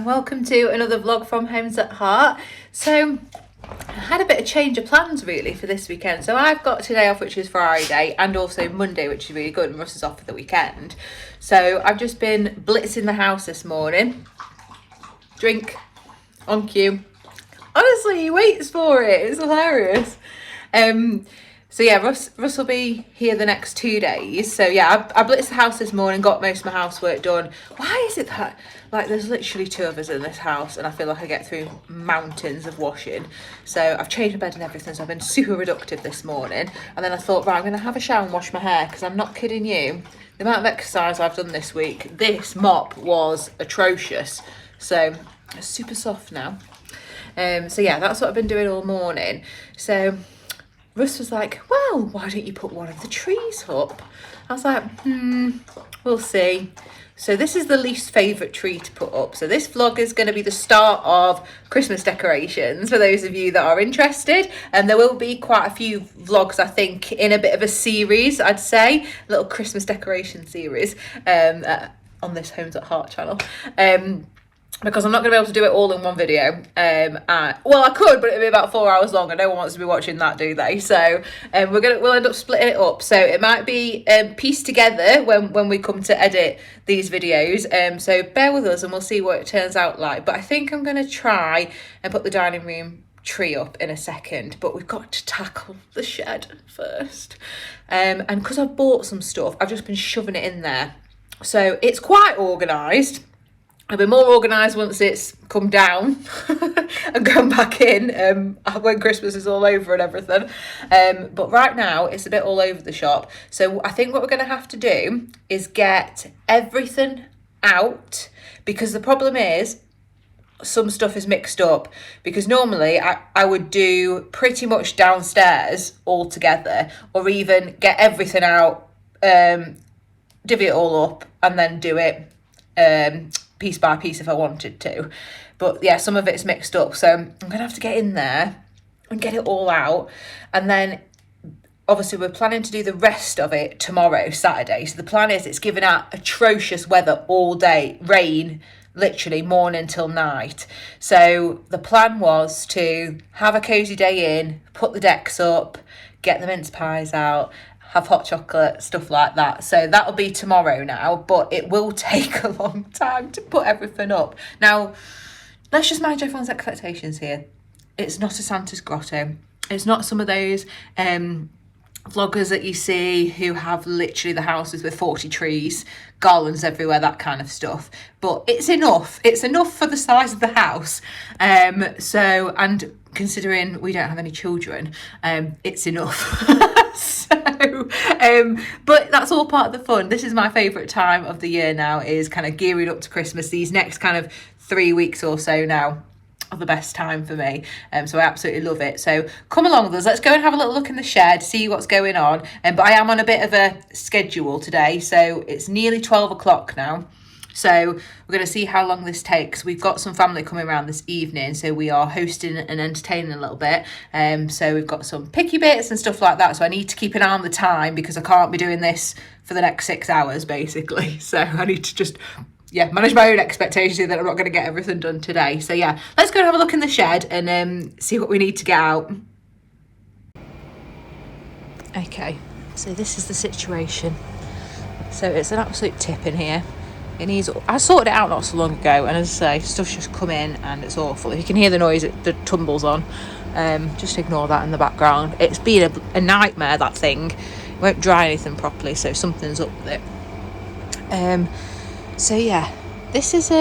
and welcome to another vlog from Homes at Heart. So I had a bit of change of plans really for this weekend. So I've got today off, which is Friday, and also Monday, which is really good, and Russ is off for the weekend. So I've just been blitzing the house this morning. Drink on cue. Honestly, he waits for it. It's hilarious. So yeah, Russ will be here the next 2 days. So yeah, I blitzed the house this morning, got most of my housework done. Why is it that, like, there's literally 2 of us in this house and I feel like I get through mountains of washing. So I've changed my bed and everything, so I've been super reductive this morning. And then I thought, right, I'm going to have a shower and wash my hair, because I'm not kidding you. The amount of exercise I've done this week, this mop was atrocious. So it's super soft now. So yeah, that's what I've been doing all morning. So Russ was like, well, why don't you put one of the trees up? I was like, we'll see. So this is the least favourite tree to put up. So this vlog is going to be the start of Christmas decorations for those of you that are interested. And there will be quite a few vlogs, I think, in a bit of a series, I'd say. A little Christmas decoration series on this Homes at Heart channel. Because I'm not going to be able to do it all in one video. Well, I could, but it'd be about 4 hours long, and no one wants to be watching that, do they? So we'll end up splitting it up. So it might be pieced together when we come to edit these videos. So bear with us, and we'll see what it turns out like. But I think I'm going to try and put the dining room tree up in a second, but we've got to tackle the shed first. And because I've bought some stuff, I've just been shoving it in there. So it's quite organised. I'll be more organised once it's come down and gone back in when Christmas is all over and everything. But right now, it's a bit all over the shop. So I think what we're going to have to do is get everything out, because the problem is some stuff is mixed up. Because normally I would do pretty much downstairs all together, or even get everything out, divvy it all up, and then do it piece by piece if I wanted to. But yeah, some of it's mixed up, so I'm gonna have to get in there and get it all out. And then obviously we're planning to do the rest of it tomorrow, Saturday. So the plan is, it's given out atrocious weather all day, rain literally morning till night. So the plan was to have a cosy day in, put the decks up, get the mince pies out, have hot chocolate, stuff like that. So that'll be tomorrow now, but it will take a long time to put everything up. Now, let's just manage everyone's expectations here. It's not a Santa's grotto. It's not some of those vloggers that you see who have literally the houses with 40 trees, garlands everywhere, that kind of stuff. But it's enough. It's enough for the size of the house. And considering we don't have any children, it's enough. But that's all part of the fun. This is my favourite time of the year now, is kind of gearing up to Christmas. These next kind of 3 weeks or so now are the best time for me. So I absolutely love it. So come along with us. Let's go and have a little look in the shed, see what's going on. But I am on a bit of a schedule today. So it's nearly 12 o'clock now. So we're going to see how long this takes. We've got some family coming around this evening, so we are hosting and entertaining a little bit. So we've got some picky bits and stuff like that. So I need to keep an eye on the time, because I can't be doing this for the next 6 hours, basically. So I need to just, manage my own expectations that I'm not going to get everything done today. So yeah, let's go and have a look in the shed and see what we need to get out. Okay, so this is the situation. So it's an absolute tip in here. I sorted it out not so long ago, and as I say, stuff's just come in and it's awful. If you can hear the noise, the tumbles on. Just ignore that in the background. It's been a nightmare, that thing. It won't dry anything properly, so something's up with it. So yeah, this is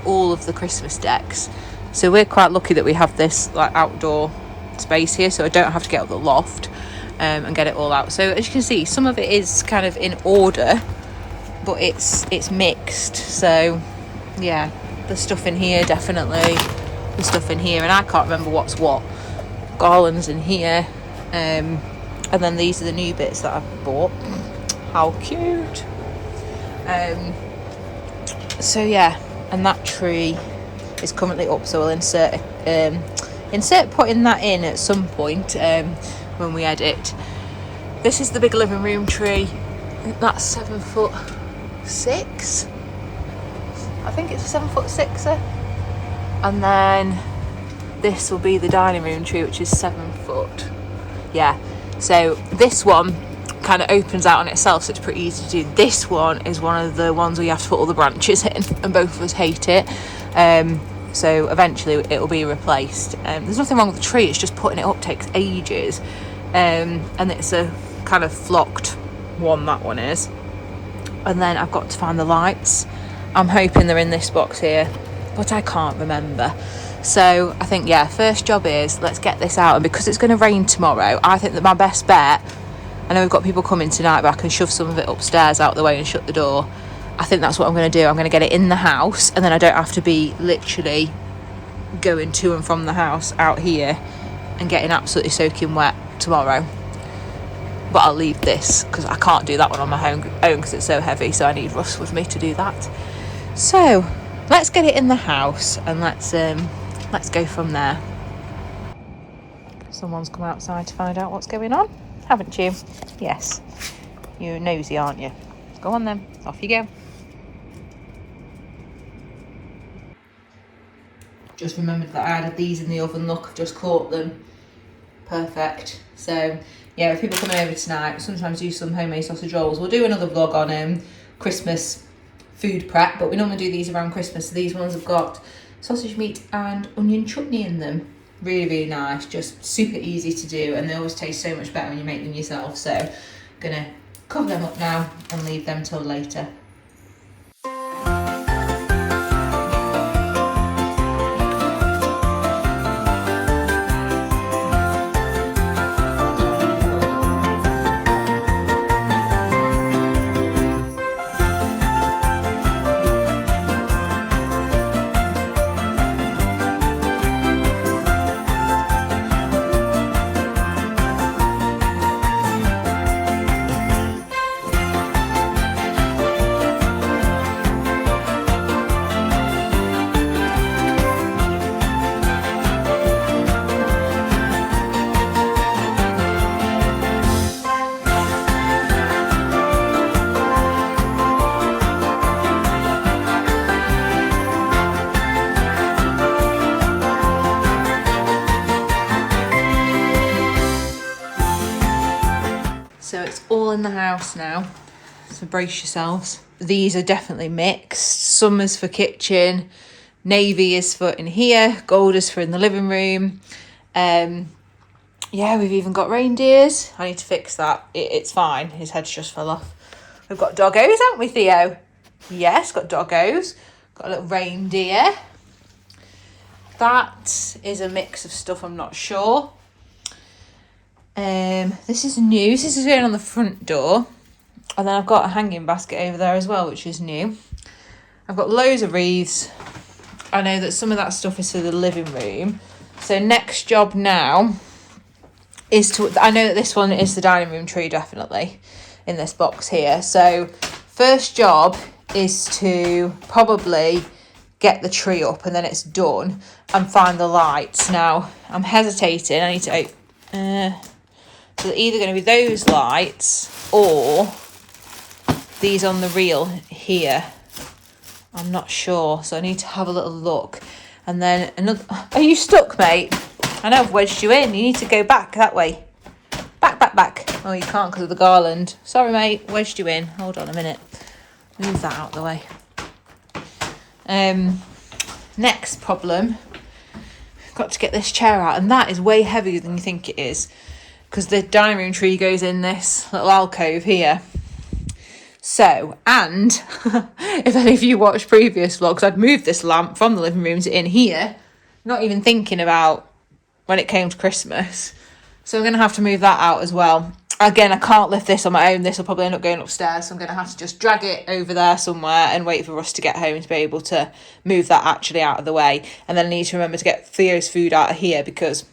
all of the Christmas decks. So we're quite lucky that we have this like outdoor space here, so I don't have to get up the loft and get it all out. So as you can see, some of it is kind of in order, but it's mixed. So yeah, the stuff in here, definitely the stuff in here, and I can't remember what's what. Garlands in here, and then these are the new bits that I've bought. How cute. So yeah, and that tree is currently up, so we'll insert putting that in at some point when we edit. This is the big living room tree. That's 7'6". I think it's a 7'6". And then this will be the dining room tree, which is 7 foot. Yeah, so this one kind of opens out on itself, so it's pretty easy to do. This one is one of the ones where you have to put all the branches in, and both of us hate it. So eventually it will be replaced. There's nothing wrong with the tree, it's just putting it up takes ages. And it's a kind of flocked one, that one is. And then I've got to find the lights. I'm hoping they're in this box here, but I can't remember. So I think, yeah, first job is let's get this out. And because it's going to rain tomorrow, I think that my best bet, I know we've got people coming tonight, but I can shove some of it upstairs out the way and shut the door. I think that's what I'm going to do. I'm going to get it in the house, and then I don't have to be literally going to and from the house out here and getting absolutely soaking wet tomorrow. But I'll leave this because I can't do that one on my own because it's so heavy, so I need Russ with me to do that. So let's get it in the house and let's go from there. Someone's come outside to find out what's going on, haven't you? Yes, you're nosy, aren't you? Go on then, off you go. Just remembered that I added these in the oven. Look, I've just caught them. Perfect. So yeah, if people coming over tonight, sometimes do some homemade sausage rolls. We'll do another vlog on Christmas food prep, but we normally do these around Christmas. So these ones have got sausage meat and onion chutney in them. Really, really nice. Just super easy to do, and they always taste so much better when you make them yourself. So I'm gonna cover them up now and leave them till later. So it's all in the house now, so brace yourselves. These are definitely mixed. Some is for kitchen, navy is for in here, gold is for in the living room. Yeah, we've even got reindeers. I need to fix that. It's fine, his head's just fell off. We've got doggos, haven't we, Theo? Yes, got doggos. Got a little reindeer. That is a mix of stuff, I'm not sure. This is new. This is going on the front door, and then I've got a hanging basket over there as well, which is new. I've got loads of wreaths. I know that some of that stuff is for the living room. So next job now is to, I know that this one is the dining room tree, definitely in this box here. So first job is to probably get the tree up, and then it's done, and find the lights. Now I'm hesitating. I need to so they're either going to be those lights or these on the reel here. I'm not sure, so I need to have a little look. And then another... Are you stuck, mate? I know I've wedged you in. You need to go back that way. Back. Oh, you can't because of the garland. Sorry, mate. Wedged you in. Hold on a minute. Move that out of the way. Next problem. Got to get this chair out, and that is way heavier than you think it is, because the dining room tree goes in this little alcove here. So, and if any of you watched previous vlogs, I'd moved this lamp from the living room to in here, not even thinking about when it came to Christmas. So I'm going to have to move that out as well. Again, I can't lift this on my own. This will probably end up going upstairs, so I'm going to have to just drag it over there somewhere and wait for Russ to get home to be able to move that actually out of the way. And then I need to remember to get Theo's food out of here, because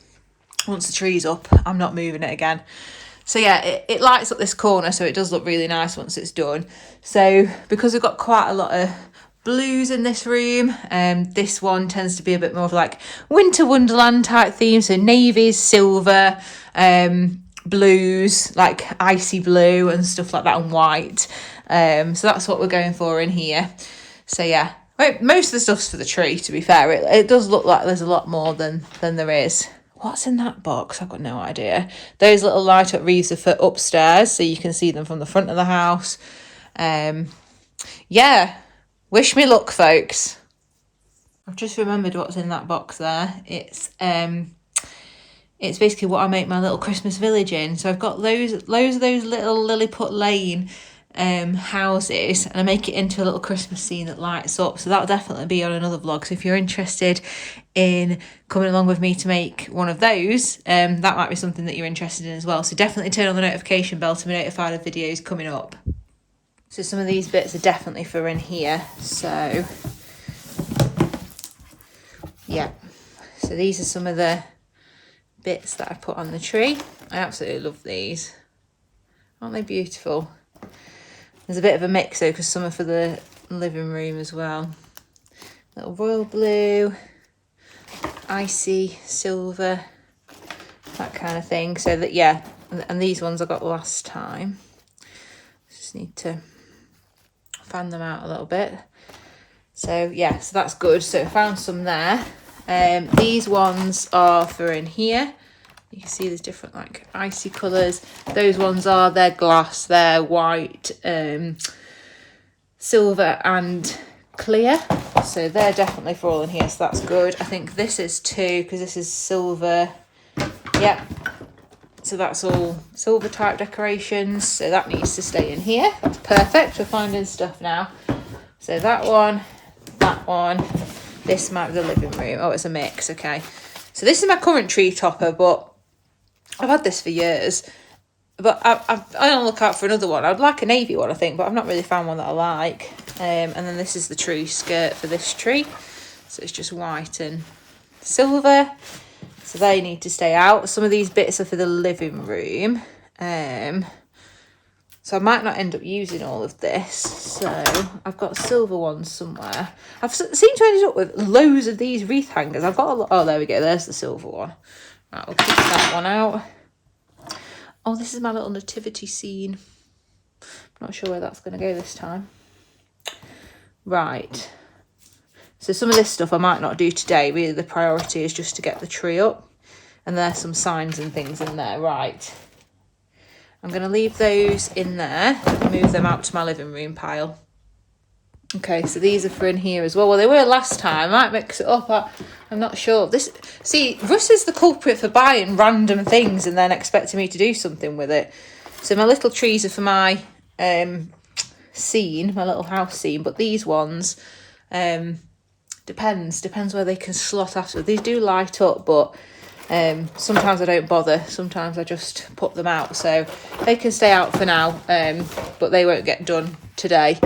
once the tree's up, I'm not moving it again. So yeah, it lights up this corner, so it does look really nice once it's done. So because we've got quite a lot of blues in this room, this one tends to be a bit more of like winter wonderland type theme. So navies, silver, blues, like icy blue and stuff like that, and white. So that's what we're going for in here. So yeah, Right, most of the stuff's for the tree, to be fair. It does look like there's a lot more than there is. What's in that box? I've got no idea. Those little light up wreaths are for upstairs, so you can see them from the front of the house. Yeah, wish me luck, folks. I've just remembered what's in that box there. It's basically what I make my little Christmas village in. So I've got loads of those little Lilliput Lane houses, and I make it into a little Christmas scene that lights up. So that'll definitely be on another vlog. So if you're interested in coming along with me to make one of those, that might be something that you're interested in as well. So definitely turn on the notification bell to be notified of videos coming up. So some of these bits are definitely for in here. So yeah, so these are some of the bits that I put on the tree. I absolutely love these. Aren't they beautiful? There's a bit of a mix though, because some are for the living room as well. Little royal blue, icy silver, that kind of thing. So that, yeah, and these ones I got last time. Just need to fan them out a little bit. So yeah, so that's good. So I found some there. These ones are for in here. You can see there's different like icy colours. Those ones are, they're glass, they're white, silver and clear. So they're definitely for all in here, so that's good. I think this is too, because this is silver. Yep. So that's all silver type decorations. So that needs to stay in here. That's perfect for finding stuff now. So that one, this might be the living room. Oh, it's a mix, okay. So this is my current tree topper, but I've had this for years, but I'm on the lookout for another one. I'd like a navy one, I think, but I've not really found one that I like. And then this is the tree skirt for this tree. So it's just white and silver. So they need to stay out. Some of these bits are for the living room. So I might not end up using all of this. So I've got silver ones somewhere. I've seemed to end up with loads of these wreath hangers. I've got a lot. Oh, there we go. There's the silver one. Right, we'll keep that one out. Oh, this is my little nativity scene. I'm not sure where that's going to go this time. Right. So some of this stuff I might not do today. Really, the priority is just to get the tree up. And there's some signs and things in there. Right. I'm going to leave those in there and move them out to my living room pile. Okay, so these are for in here as well. Well, they were last time. I might mix it up. I'm not sure. See, Russ is the culprit for buying random things and then expecting me to do something with it. So my little trees are for my scene, my little house scene. But these ones, depends where they can slot after. These do light up, but sometimes I don't bother. Sometimes I just put them out. So they can stay out for now, but they won't get done today.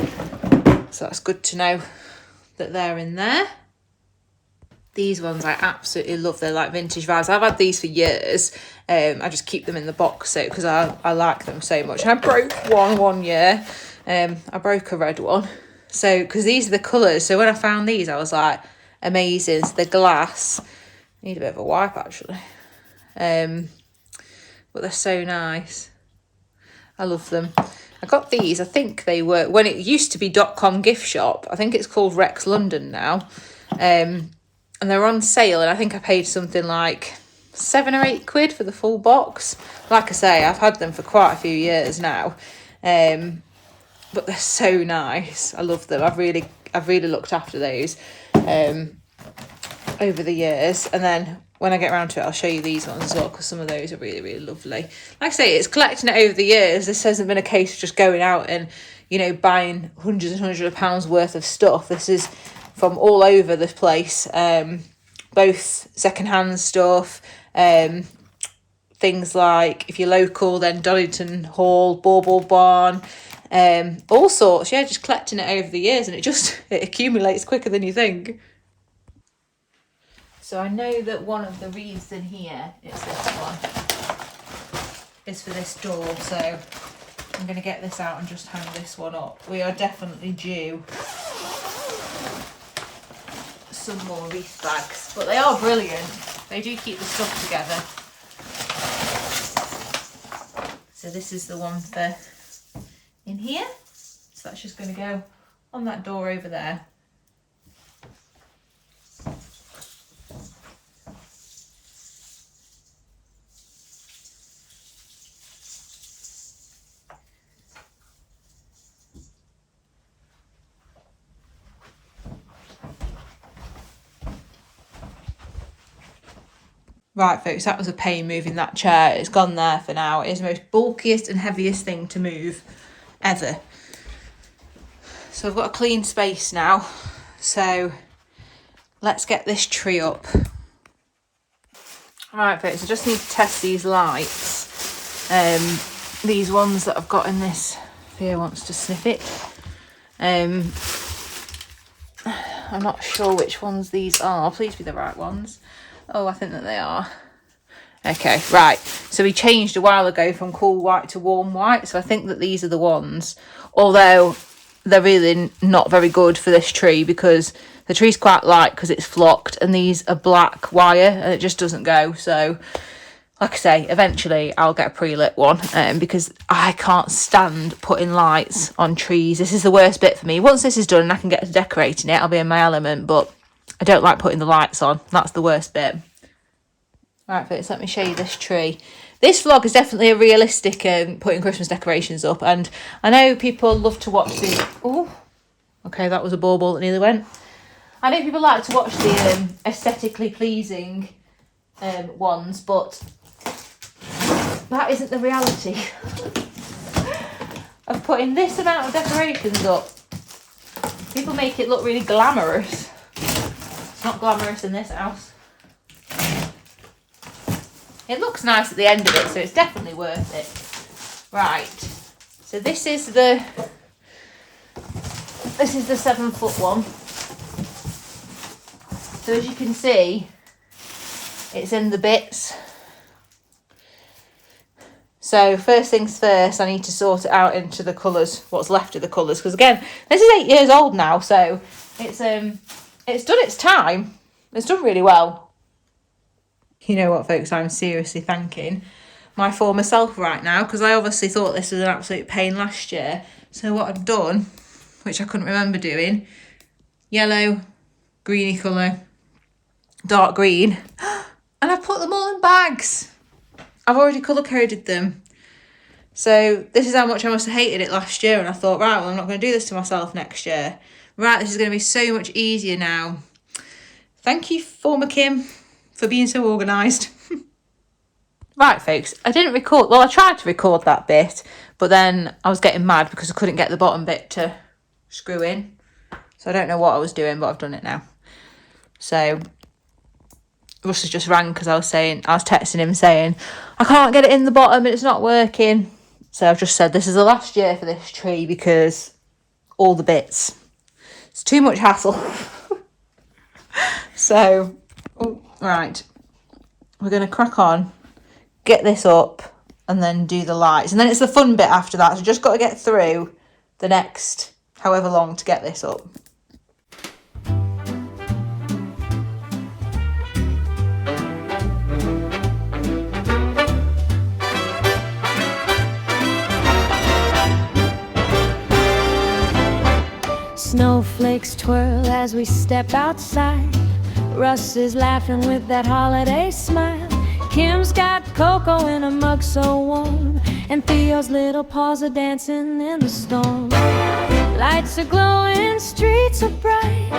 So that's good to know that they're in there. These ones I absolutely love. They're like vintage vibes. I've had these for years. I just keep them in the box so because I like them so much. And I broke one year. I broke a red one. So because these are the colours. So when I found these, I was like, amazing. So the glass. Need a bit of a wipe actually. But they're so nice. I love them. I got these, I think they were, when it used to be .com gift shop, I think it's called Rex London now. And they're on sale, and I think I paid something like £7 or £8 for the full box. Like I say, I've had them for quite a few years now. But they're so nice. I love them. I've really looked after those over the years. And then when I get around to it, I'll show you these ones as well, because some of those are really, really lovely. Like I say, it's collecting it over the years. This hasn't been a case of just going out and, you know, buying hundreds and hundreds of pounds worth of stuff. This is from all over the place, both secondhand stuff, things like, if you're local, then Donington Hall, Bauble Barn, all sorts. Yeah, just collecting it over the years, and it accumulates quicker than you think. So I know that one of the wreaths in here, it's this one, is for this door. So I'm going to get this out and just hang this one up. We are definitely due some more wreath bags, but they are brilliant. They do keep the stuff together. So this is the one for in here. So that's just going to go on that door over there. Right, folks, that was a pain moving that chair. It's gone there for now. It is the most bulkiest and heaviest thing to move ever. So I've got a clean space now. So let's get this tree up. Right, folks, I just need to test these lights. These ones that I've got in this. Theo wants to sniff it. I'm not sure which ones these are. Please be the right ones. Oh, I think that they are. Okay, right. So we changed a while ago from cool white to warm white. So I think that these are the ones. Although they're really not very good for this tree because the tree's quite light because it's flocked. And these are black wire and it just doesn't go. So, like I say, eventually I'll get a pre-lit one because I can't stand putting lights on trees. This is the worst bit for me. Once this is done and I can get to decorating it, I'll be in my element. But I don't like putting the lights on. That's the worst bit. Right, folks, let me show you this tree. This vlog is definitely a realistic putting Christmas decorations up. And I know people love to watch the... Oh, okay, that was a bauble that nearly went. I know people like to watch the aesthetically pleasing ones, but that isn't the reality of putting this amount of decorations up. People make it look really glamorous. It's not glamorous in this house. It looks nice at the end of it, so it's definitely worth it. Right, so this is the 7-foot one. So as you can see, it's in the bits. So first things first, I need to sort it out into the colours, what's left of the colours, because again, this is 8 years old now, so it's done its time. It's done really well. You know what, folks, I'm seriously thanking my former self right now, because I obviously thought this was an absolute pain last year. So what I've done, which I couldn't remember doing, yellow, greeny colour, dark green, and I've put them all in bags. I've already colour coded them. So this is how much I must have hated it last year, and I thought, right, well, I'm not going to do this to myself next year. Right, this is going to be so much easier now. Thank you, former Kim, for being so organised. Right, folks, I didn't record... Well, I tried to record that bit, but then I was getting mad because I couldn't get the bottom bit to screw in. So I don't know what I was doing, but I've done it now. So Russ has just rang because I was texting him saying, I can't get it in the bottom and it's not working. So I've just said this is the last year for this tree because all the bits. It's too much hassle. So, right, we're going to crack on, get this up, and then do the lights. And then it's the fun bit after that. So just got to get through the next however long to get this up. Snowflakes twirl as we step outside. Russ is laughing with that holiday smile. Kim's got cocoa in a mug so warm, and Theo's little paws are dancing in the storm. Lights are glowing, streets are bright.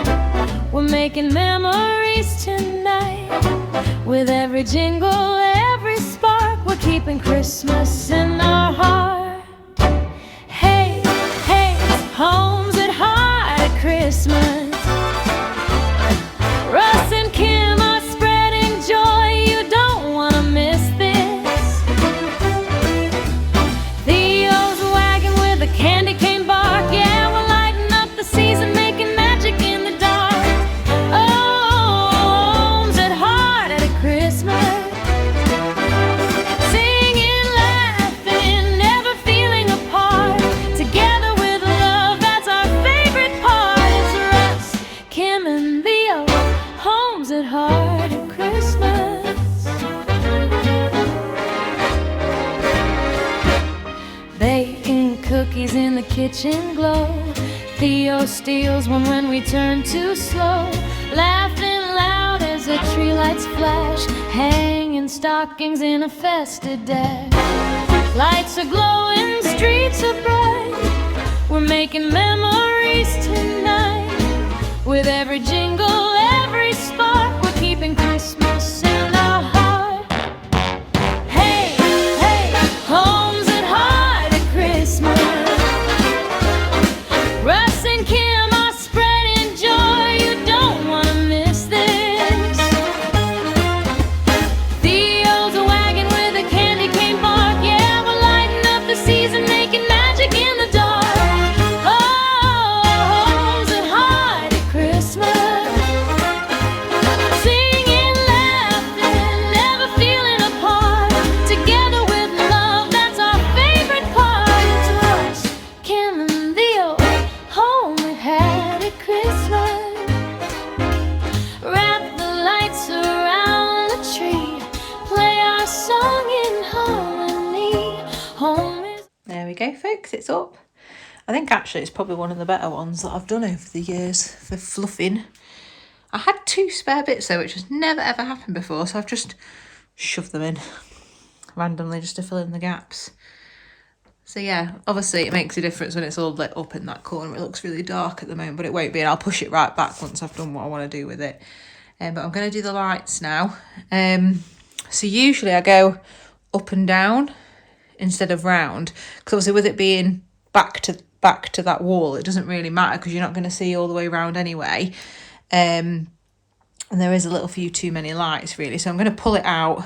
We're making memories tonight. With every jingle, every spark, we're keeping Christmas in our heart. Hey, hey, Holmes at heart at Christmas. Russ and Kim are spreading joy. You don't want to miss this. Theo's wagging with a candy cane bark. Yeah, we're lighting up the season, making magic in the dark. Oh, Holmes at heart at a Christmas. Singing, laughing, never feeling apart. Together with love, that's our favorite part. It's Russ, Kim, and Theo. Homes at heart at Christmas. Baking cookies in the kitchen glow. Theo steals one when we turn too slow. Laughing loud as the tree lights flash. Hanging stockings in a festive dash. Lights are glowing, streets are bright. We're making memories tonight. With every jingle, every spark, we're keeping Christmas in our heart. sits up. I think actually it's probably one of the better ones that I've done over the years for fluffing. I had 2 spare bits though, which has never ever happened before, so I've just shoved them in randomly just to fill in the gaps. So yeah, obviously it makes a difference when it's all lit up in that corner. It looks really dark at the moment, but it won't be, and I'll push it right back once I've done what I want to do with it. But I'm going to do the lights now. So usually I go up and down instead of round, because obviously with it being back to that wall, it doesn't really matter because you're not going to see all the way around anyway. And there is a little few too many lights really, so I'm going to pull it out,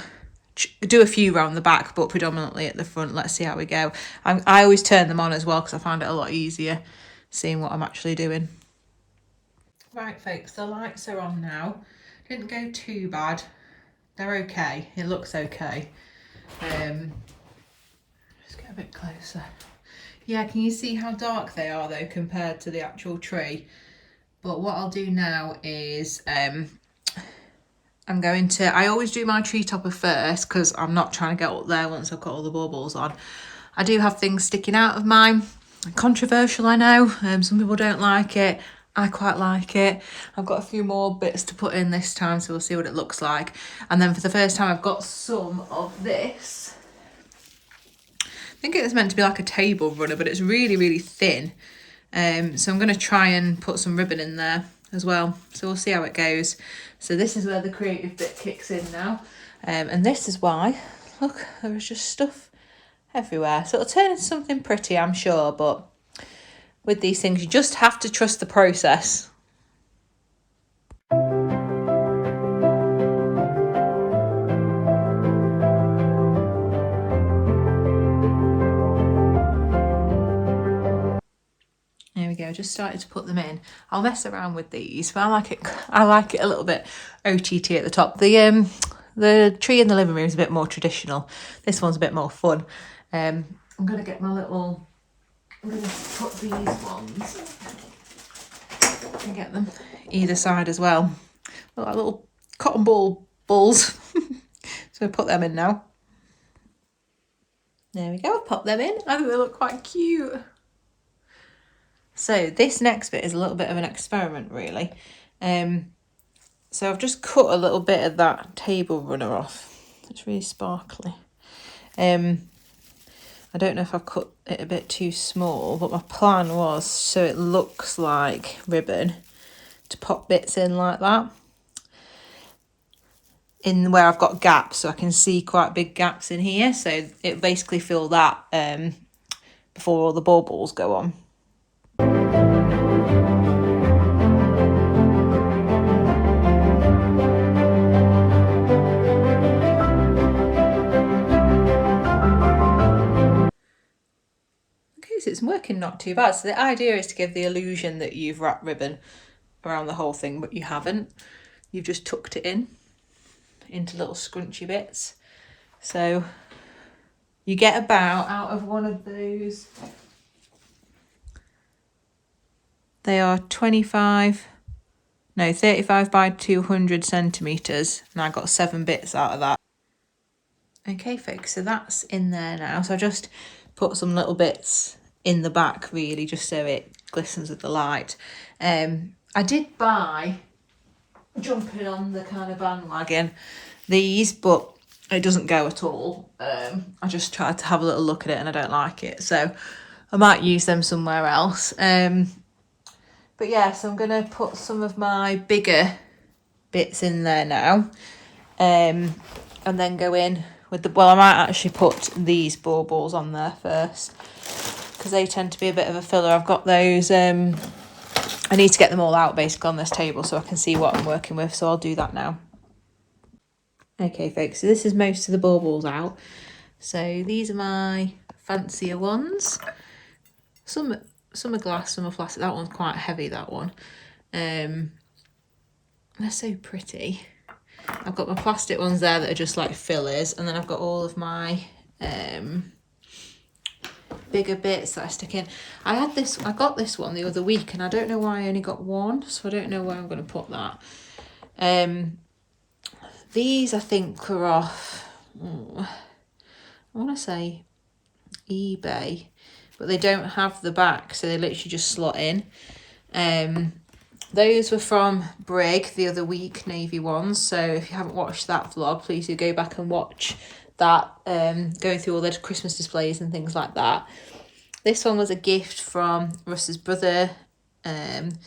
do a few round the back but predominantly at the front. Let's see how we go. I always turn them on as well because I find it a lot easier seeing what I'm actually doing. Right folks, the lights are on now. Didn't go too bad, they're okay, it looks okay. Just get a bit closer. Yeah, can you see how dark they are though compared to the actual tree? But what I'll do now is I'm going to, I always do my tree topper first because I'm not trying to get up there once I've got all the baubles on. I do have things sticking out of mine. Controversial, I know. Some people don't like it. I quite like it. I've got a few more bits to put in this time, so we'll see what it looks like. And then for the first time, I've got some of this. I think it was meant to be like a table runner, but it's really, really thin. So I'm going to try and put some ribbon in there as well. So we'll see how it goes. So this is where the creative bit kicks in now. And this is why, look, there is just stuff everywhere. So it'll turn into something pretty, I'm sure, but with these things, you just have to trust the process. There we go, just started to put them in. I'll mess around with these, but I like it a little bit OTT at the top. The tree in the living room is a bit more traditional. This one's a bit more fun. I'm gonna get my little, I'm gonna put these ones and get them either side as well. Like little cotton ball balls. So put them in now. There we go, pop them in. I think they look quite cute. So this next bit is a little bit of an experiment really. So I've just cut a little bit of that table runner off. It's really sparkly. I don't know if I've cut it a bit too small, but my plan was so it looks like ribbon to pop bits in like that. In where I've got gaps, so I can see quite big gaps in here. So it basically fill that before all the baubles go on. Okay, so it's working not too bad. So the idea is to give the illusion that you've wrapped ribbon around the whole thing, but you haven't. You've just tucked it in into little scrunchy bits. So you get about, out of one of those, they are 35 by 200 centimetres, and I got 7 bits out of that. Okay folks, so that's in there now. So I just put some little bits in the back really, just so it glistens with the light. I did buy, jumping on the kind of bandwagon, these, but it doesn't go at all. I just tried to have a little look at it and I don't like it, so I might use them somewhere else. But yeah, so I'm gonna put some of my bigger bits in there now, and then go in with the, well, I might actually put these baubles on there first because they tend to be a bit of a filler. I've got those, I need to get them all out basically on this table so I can see what I'm working with, so I'll do that now. Okay folks, so this is most of the baubles out. So these are my fancier ones. Some are glass, some are plastic. That one's quite heavy, that one. They're so pretty. I've got my plastic ones there that are just like fillers, and then I've got all of my bigger bits that I stick in. I got this one the other week and I don't know why I only got one, so I don't know where I'm going to put that. These I think are off, I want to say eBay, but they don't have the back, so they literally just slot in. Those were from Brig the other week, navy ones. So if you haven't watched that vlog, please do go back and watch that, going through all the Christmas displays and things like that. This one was a gift from Russ's brother and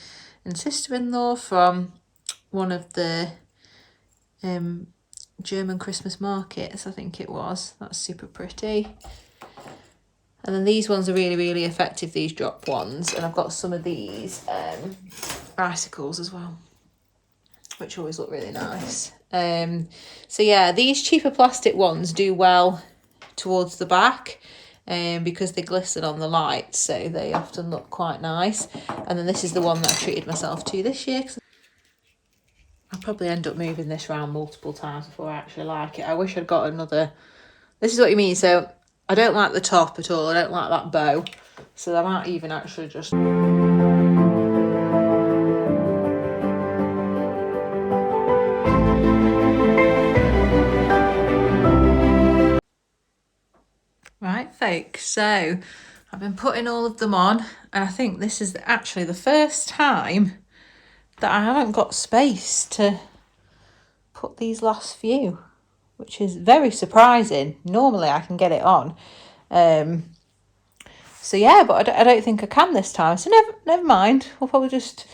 sister-in-law from one of the German Christmas markets, I think it was. That's super pretty. And then these ones are really, really effective, these drop ones. And I've got some of these icicles as well, which always look really nice. So yeah, these cheaper plastic ones do well towards the back because they glisten on the light, so they often look quite nice. And then this is the one that I treated myself to this year. I'll probably end up moving this around multiple times before I actually like it. I wish I'd got another. This is what you mean. So I don't like the top at all. I don't like that bow. So I might even actually just... Right, folks. So I've been putting all of them on. And I think this is actually the first time that I haven't got space to put these last few, which is very surprising. Normally I can get it on. So yeah, but I don't think I can this time. So never mind. We'll probably just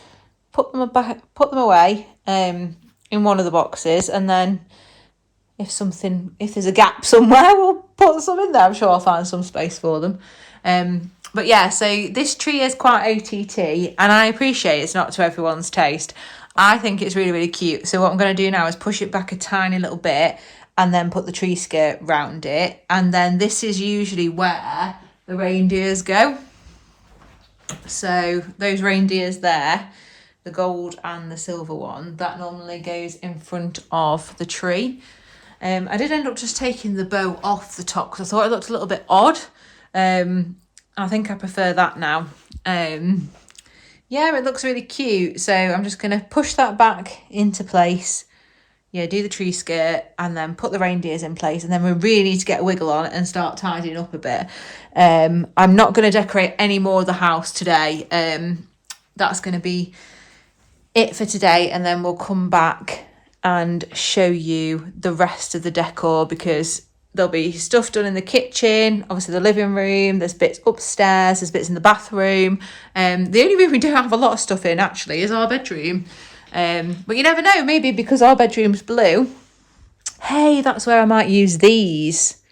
put them away in one of the boxes, and then if there's a gap somewhere, we'll put some in there. I'm sure I'll find some space for them. But yeah, so this tree is quite OTT, and I appreciate it's not to everyone's taste. I think it's really, really cute. So what I'm going to do now is push it back a tiny little bit and then put the tree skirt round it. And then this is usually where the reindeers go. So those reindeers there, the gold and the silver one, that normally goes in front of the tree. I did end up just taking the bow off the top because I thought it looked a little bit odd. I think I prefer that now. Yeah, it looks really cute. So I'm just going to push that back into place. Yeah, do the tree skirt and then put the reindeers in place. And then we really need to get a wiggle on and start tidying up a bit. I'm not going to decorate any more of the house today. That's going to be it for today. And then we'll come back and show you the rest of the decor, because there'll be stuff done in the kitchen, obviously the living room, there's bits upstairs, there's bits in the bathroom. The only room we don't have a lot of stuff in actually is our bedroom. But you never know, maybe because our bedroom's blue, hey, that's where I might use these.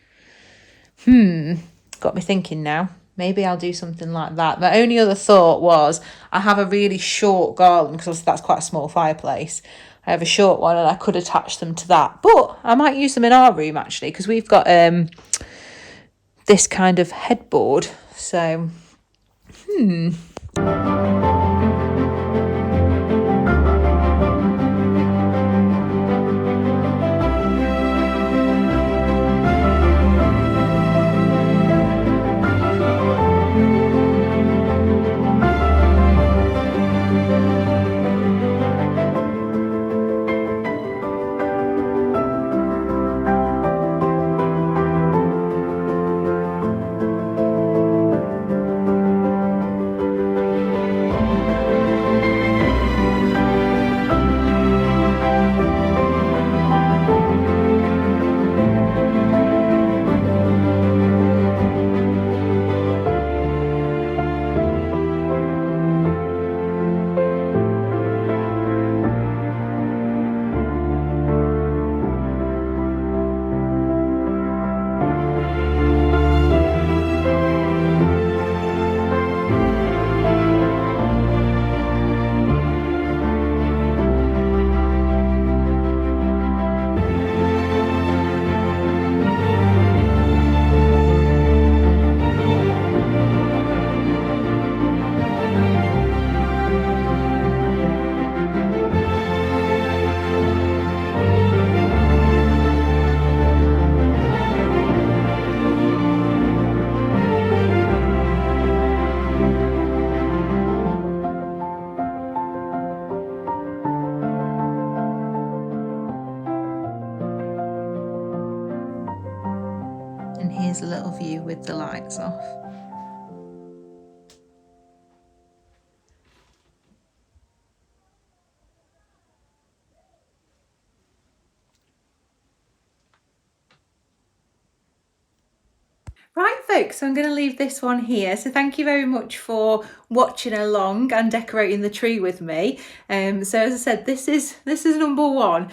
Got me thinking now. Maybe I'll do something like that. My only other thought was I have a really short garland, because that's quite a small fireplace. I have a short one and I could attach them to that. But I might use them in our room actually, because we've got this kind of headboard. So, and here's a little view with the lights off. folks, so I'm going to leave this one here. So thank you very much for watching along and decorating the tree with me. So as I said, this is number one.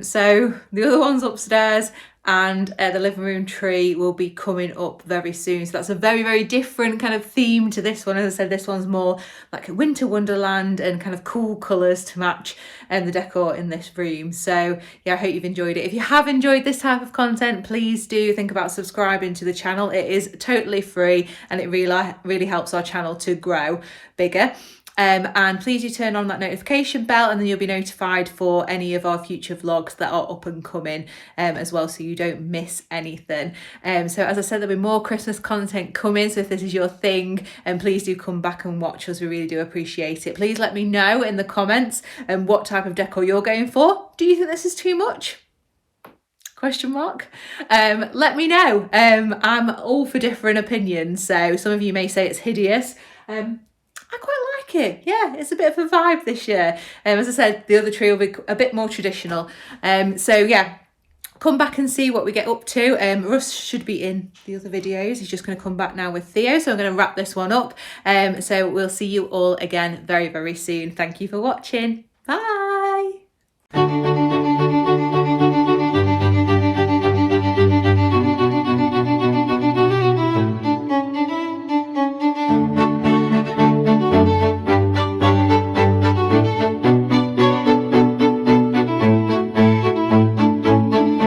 So the other one's upstairs, and the living room tree will be coming up very soon. So that's a very, very different kind of theme to this one. As I said, this one's more like a winter wonderland and kind of cool colours to match the decor in this room. So yeah, I hope you've enjoyed it. If you have enjoyed this type of content, please do think about subscribing to the channel. It is totally free and it really helps our channel to grow bigger. And please do turn on that notification bell, and then you'll be notified for any of our future vlogs that are up and coming as well, so you don't miss anything. So as I said, there'll be more Christmas content coming, so if this is your thing, please do come back and watch us. We really do appreciate it. Please let me know in the comments what type of decor you're going for. Do you think this is too much? Question mark. Let me know. I'm all for different opinions, so some of you may say it's hideous. I quite like it. Yeah, it's a bit of a vibe this year. As I said, the other tree will be a bit more traditional. So yeah, come back and see what we get up to. Russ should be in the other videos. He's just going to come back now with Theo. So I'm going to wrap this one up. So we'll see you all again very, very soon. Thank you for watching. Bye.